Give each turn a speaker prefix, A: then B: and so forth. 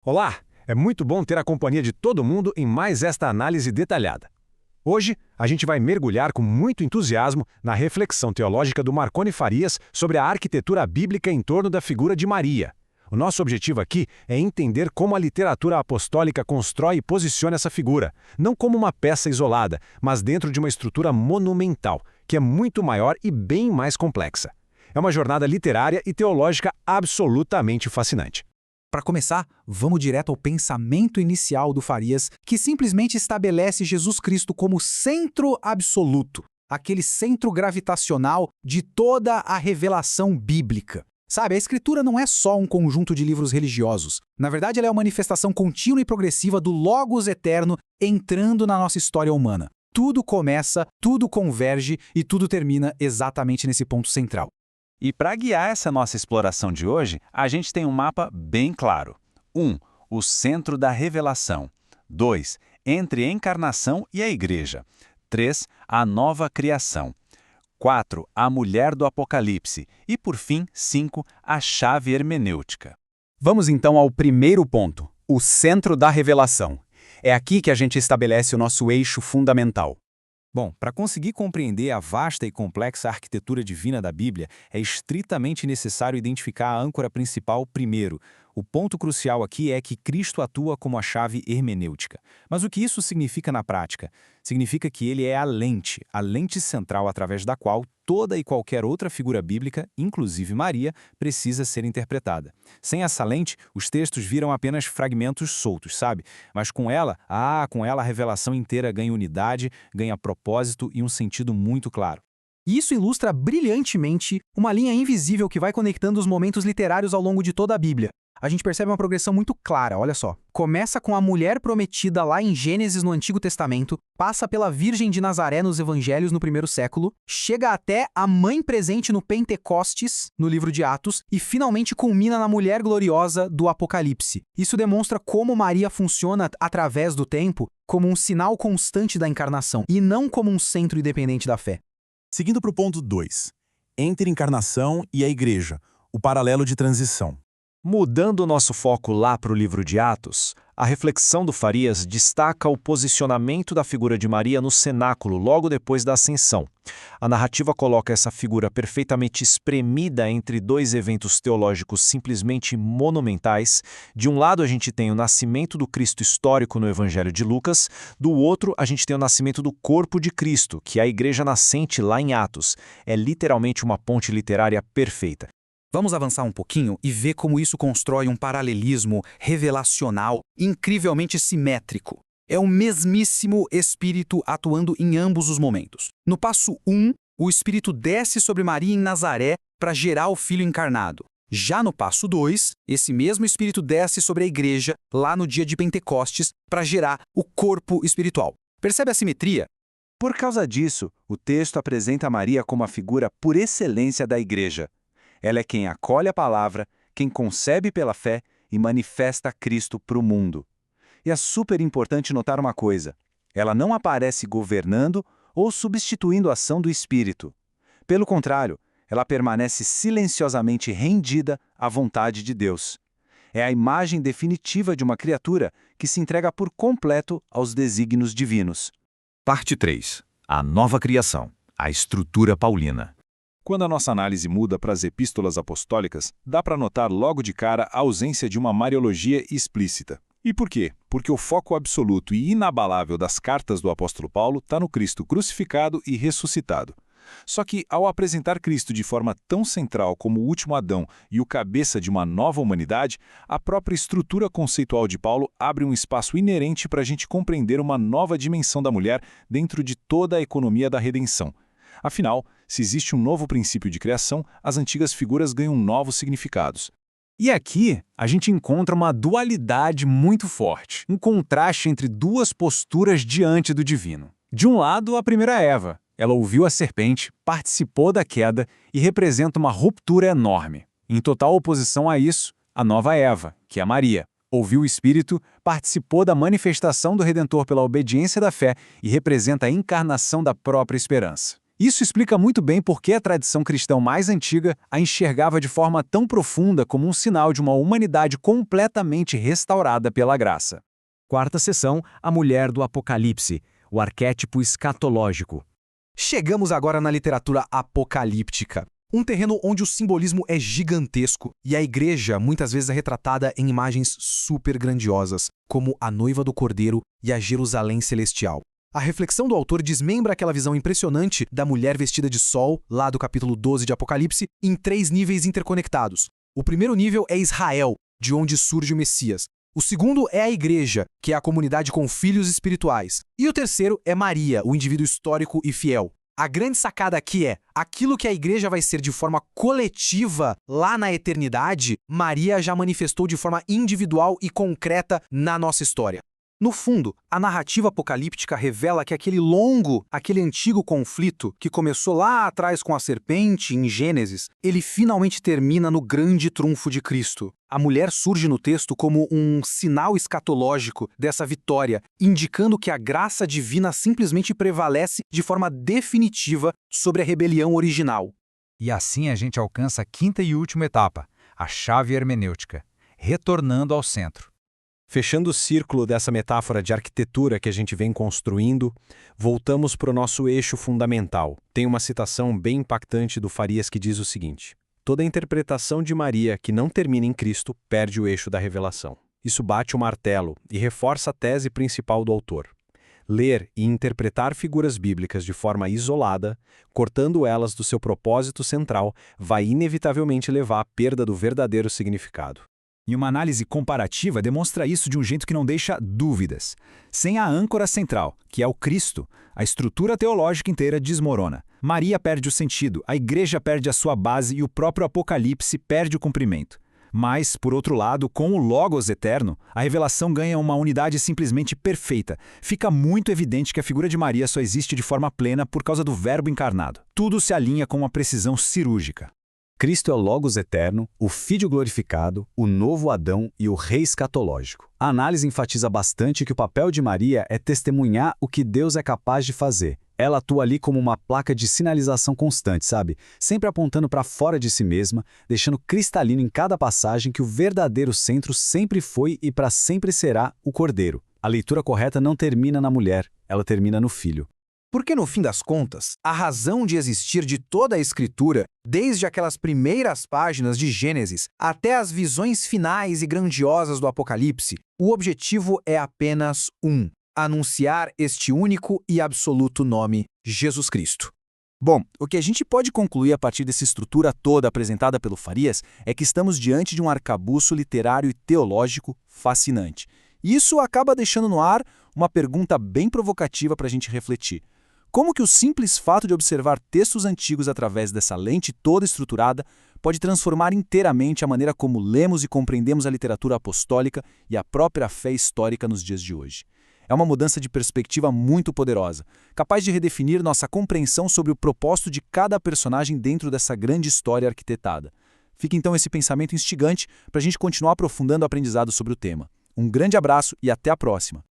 A: Olá, é muito bom ter a companhia de todo mundo em mais esta análise detalhada. Hoje, a gente vai mergulhar com muito entusiasmo na reflexão teológica do Marconi Farias sobre a arquitetura bíblica em torno da figura de Maria. O nosso objetivo aqui é entender como a literatura apostólica constrói e posiciona essa figura, não como uma peça isolada, mas dentro de uma estrutura monumental, que é muito maior e bem mais complexa. É uma jornada literária e teológica absolutamente fascinante.
B: Para começar, vamos direto ao pensamento inicial do Farias, que simplesmente estabelece Jesus Cristo como centro absoluto, aquele centro gravitacional de toda a revelação bíblica. Sabe, a Escritura não é só um conjunto de livros religiosos. Na verdade, ela é uma manifestação contínua e progressiva do Logos eterno entrando na nossa história humana. Tudo começa, tudo converge e tudo termina exatamente nesse ponto central.
C: E para guiar essa nossa exploração de hoje, a gente tem um mapa bem claro. 1. O centro da revelação. 2. Entre a encarnação e a igreja. 3. A nova criação. 4. A mulher do Apocalipse. E, por fim, 5. A chave hermenêutica.
B: Vamos então ao primeiro ponto, o centro da revelação. É aqui que a gente estabelece o nosso eixo fundamental.
D: Bom, para conseguir compreender a vasta e complexa arquitetura divina da Bíblia, é estritamente necessário identificar a âncora principal primeiro. O ponto crucial aqui é que Cristo atua como a chave hermenêutica. Mas o que isso significa na prática? Significa que ele é a lente central através da qual toda e qualquer outra figura bíblica, inclusive Maria, precisa ser interpretada. Sem essa lente, os textos viram apenas fragmentos soltos, sabe? Mas com ela a revelação inteira ganha unidade, ganha propósito e um sentido muito claro.
B: E isso ilustra brilhantemente uma linha invisível que vai conectando os momentos literários ao longo de toda a Bíblia. A gente percebe uma progressão muito clara, olha só. Começa com a mulher prometida lá em Gênesis no Antigo Testamento, passa pela Virgem de Nazaré nos Evangelhos no primeiro século, chega até a mãe presente no Pentecostes, no livro de Atos, e finalmente culmina na mulher gloriosa do Apocalipse. Isso demonstra como Maria funciona através do tempo como um sinal constante da encarnação, e não como um centro independente da fé.
E: Seguindo para o ponto 2, entre encarnação e a igreja, o paralelo de transição.
A: Mudando o nosso foco lá para o livro de Atos, a reflexão do Farias destaca o posicionamento da figura de Maria no cenáculo logo depois da ascensão. A narrativa coloca essa figura perfeitamente espremida entre dois eventos teológicos simplesmente monumentais. De um lado a gente tem o nascimento do Cristo histórico no Evangelho de Lucas, do outro a gente tem o nascimento do corpo de Cristo, que é a igreja nascente lá em Atos. É literalmente uma ponte literária perfeita.
B: Vamos avançar um pouquinho e ver como isso constrói um paralelismo revelacional incrivelmente simétrico. É o mesmíssimo Espírito atuando em ambos os momentos. No passo 1, o Espírito desce sobre Maria em Nazaré para gerar o Filho encarnado. Já no passo 2, esse mesmo Espírito desce sobre a igreja lá no dia de Pentecostes para gerar o corpo espiritual. Percebe a simetria?
C: Por causa disso, o texto apresenta Maria como a figura por excelência da igreja. Ela é quem acolhe a palavra, quem concebe pela fé e manifesta Cristo para o mundo. E é super importante notar uma coisa: ela não aparece governando ou substituindo a ação do Espírito. Pelo contrário, ela permanece silenciosamente rendida à vontade de Deus. É a imagem definitiva de uma criatura que se entrega por completo aos desígnios divinos.
F: Parte 3. A nova criação, a estrutura paulina.
D: Quando a nossa análise muda para as epístolas apostólicas, dá para notar logo de cara a ausência de uma mariologia explícita. E por quê? Porque o foco absoluto e inabalável das cartas do apóstolo Paulo está no Cristo crucificado e ressuscitado. Só que, ao apresentar Cristo de forma tão central como o último Adão e o cabeça de uma nova humanidade, a própria estrutura conceitual de Paulo abre um espaço inerente para a gente compreender uma nova dimensão da mulher dentro de toda a economia da redenção. Afinal, se existe um novo princípio de criação, as antigas figuras ganham novos significados.
A: E aqui, a gente encontra uma dualidade muito forte, um contraste entre duas posturas diante do divino. De um lado, a primeira Eva. Ela ouviu a serpente, participou da queda e representa uma ruptura enorme. Em total oposição a isso, a nova Eva, que é Maria, ouviu o Espírito, participou da manifestação do Redentor pela obediência da fé e representa a encarnação da própria esperança.
C: Isso explica muito bem por que a tradição cristã mais antiga a enxergava de forma tão profunda como um sinal de uma humanidade completamente restaurada pela graça.
A: Quarta seção, a mulher do Apocalipse, o arquétipo escatológico.
B: Chegamos agora na literatura apocalíptica. Um terreno onde o simbolismo é gigantesco e a igreja muitas vezes é retratada em imagens super grandiosas, como a noiva do Cordeiro e a Jerusalém Celestial. A reflexão do autor desmembra aquela visão impressionante da mulher vestida de sol, lá do capítulo 12 de Apocalipse, em 3 níveis interconectados. O primeiro nível é Israel, de onde surge o Messias. O segundo é a igreja, que é a comunidade com filhos espirituais. E o terceiro é Maria, o indivíduo histórico e fiel. A grande sacada aqui é, aquilo que a igreja vai ser de forma coletiva lá na eternidade, Maria já manifestou de forma individual e concreta na nossa história. No fundo, a narrativa apocalíptica revela que aquele antigo conflito que começou lá atrás com a serpente, em Gênesis, ele finalmente termina no grande trunfo de Cristo. A mulher surge no texto como um sinal escatológico dessa vitória, indicando que a graça divina simplesmente prevalece de forma definitiva sobre a rebelião original.
G: E assim a gente alcança a quinta e última etapa, a chave hermenêutica, retornando ao centro.
A: Fechando o círculo dessa metáfora de arquitetura que a gente vem construindo, voltamos para o nosso eixo fundamental. Tem uma citação bem impactante do Farias que diz o seguinte: toda interpretação de Maria que não termina em Cristo perde o eixo da revelação. Isso bate o martelo e reforça a tese principal do autor. Ler e interpretar figuras bíblicas de forma isolada, cortando elas do seu propósito central, vai inevitavelmente levar à perda do verdadeiro significado.
F: E uma análise comparativa demonstra isso de um jeito que não deixa dúvidas. Sem a âncora central, que é o Cristo, a estrutura teológica inteira desmorona. Maria perde o sentido, a igreja perde a sua base e o próprio Apocalipse perde o cumprimento. Mas, por outro lado, com o Logos eterno, a revelação ganha uma unidade simplesmente perfeita. Fica muito evidente que a figura de Maria só existe de forma plena por causa do Verbo encarnado. Tudo se alinha com uma precisão cirúrgica.
C: Cristo é o Logos eterno, o Filho glorificado, o novo Adão e o Rei escatológico. A análise enfatiza bastante que o papel de Maria é testemunhar o que Deus é capaz de fazer. Ela atua ali como uma placa de sinalização constante, sabe? Sempre apontando para fora de si mesma, deixando cristalino em cada passagem que o verdadeiro centro sempre foi e para sempre será o Cordeiro. A leitura correta não termina na mulher, ela termina no Filho.
B: Porque, no fim das contas, a razão de existir de toda a Escritura, desde aquelas primeiras páginas de Gênesis até as visões finais e grandiosas do Apocalipse, o objetivo é apenas um: anunciar este único e absoluto nome, Jesus Cristo.
C: Bom, o que a gente pode concluir a partir dessa estrutura toda apresentada pelo Farias é que estamos diante de um arcabouço literário e teológico fascinante. E isso acaba deixando no ar uma pergunta bem provocativa para a gente refletir. Como que o simples fato de observar textos antigos através dessa lente toda estruturada pode transformar inteiramente a maneira como lemos e compreendemos a literatura apostólica e a própria fé histórica nos dias de hoje? É uma mudança de perspectiva muito poderosa, capaz de redefinir nossa compreensão sobre o propósito de cada personagem dentro dessa grande história arquitetada. Fica então esse pensamento instigante para a gente continuar aprofundando o aprendizado sobre o tema. Um grande abraço e até a próxima!